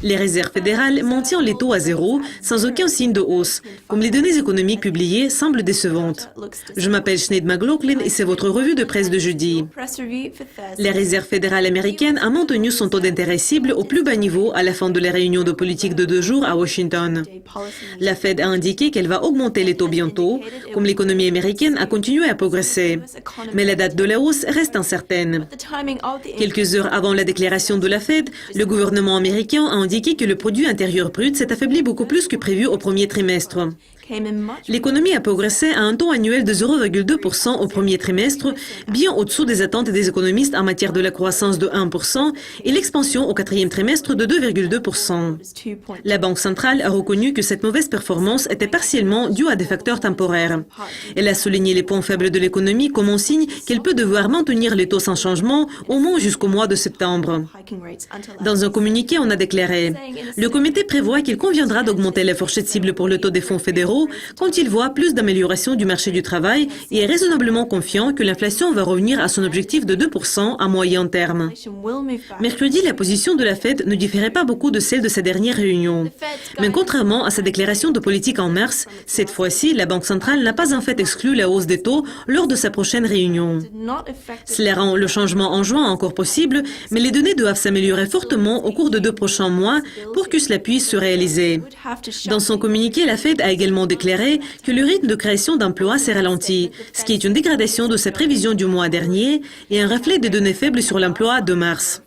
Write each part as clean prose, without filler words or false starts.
Les réserves fédérales maintiennent les taux à zéro, sans aucun signe de hausse, comme les données économiques publiées semblent décevantes. Je m'appelle Sinead McLaughlin et c'est votre revue de presse de jeudi. Les réserves fédérales américaines ont maintenu son taux d'intérêt cible au plus bas niveau à la fin de la réunion de politique de 2 jours à Washington. La Fed a indiqué qu'elle va augmenter les taux bientôt, comme l'économie américaine a continué à progresser. Mais la date de la hausse reste incertaine. Quelques heures avant la déclaration de la Fed, le gouvernement américain a indiqué que le produit intérieur brut s'est affaibli beaucoup plus que prévu au premier trimestre. L'économie a progressé à un taux annuel de 0,2% au premier trimestre, bien au-dessous des attentes des économistes en matière de la croissance de 1% et l'expansion au quatrième trimestre de 2,2%. La Banque centrale a reconnu que cette mauvaise performance était partiellement due à des facteurs temporaires. Elle a souligné les points faibles de l'économie comme un signe qu'elle peut devoir maintenir les taux sans changement au moins jusqu'au mois de septembre. Dans un communiqué, on a déclaré « Le comité prévoit qu'il conviendra d'augmenter la fourchette cible pour le taux des fonds fédéraux quand il voit plus d'amélioration du marché du travail et est raisonnablement confiant que l'inflation va revenir à son objectif de 2% à moyen terme. » Mercredi, la position de la Fed ne différait pas beaucoup de celle de sa dernière réunion. Mais contrairement à sa déclaration de politique en mars, cette fois-ci, la Banque centrale n'a pas en fait exclu la hausse des taux lors de sa prochaine réunion. Cela rend le changement en juin encore possible, mais les données doivent s'améliorer fortement au cours de 2 prochains mois pour que cela puisse se réaliser. Dans son communiqué, la Fed a également déclaré que le rythme de création d'emplois s'est ralenti, ce qui est une dégradation de sa prévision du mois dernier et un reflet des données faibles sur l'emploi de mars.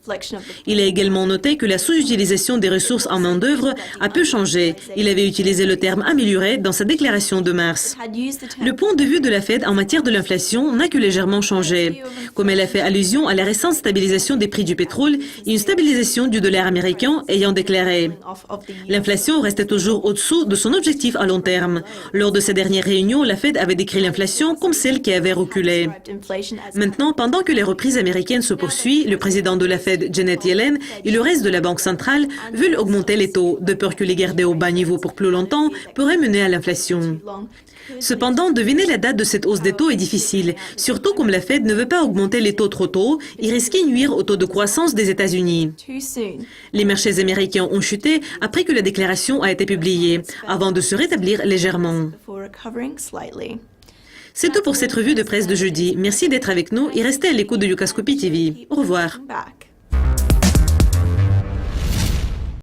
Il a également noté que la sous-utilisation des ressources en main-d'œuvre a peu changé. Il avait utilisé le terme amélioré dans sa déclaration de mars. Le point de vue de la Fed en matière de l'inflation n'a que légèrement changé. Comme elle a fait allusion à la récente stabilisation des prix du pétrole et une stabilisation du dollar américain ayant déclaré « L'inflation restait toujours au-dessous de son objectif à long terme. Lors de sa dernière réunion, la Fed avait décrit l'inflation comme celle qui avait reculé. Maintenant, pendant que les reprises américaines se poursuivent, le président de la Fed, Janet Yellen, et le reste de la Banque centrale veulent augmenter les taux, de peur que les garder au bas niveau pour plus longtemps pourrait mener à l'inflation. Cependant, deviner la date de cette hausse des taux est difficile, surtout comme la Fed ne veut pas augmenter les taux trop tôt et risquer nuire au taux de croissance des États-Unis. Les marchés américains ont chuté après que la déclaration a été publiée, avant de se rétablir légèrement. C'est tout pour cette revue de presse de jeudi. Merci d'être avec nous et restez à l'écoute de Yucascopy TV. Au revoir.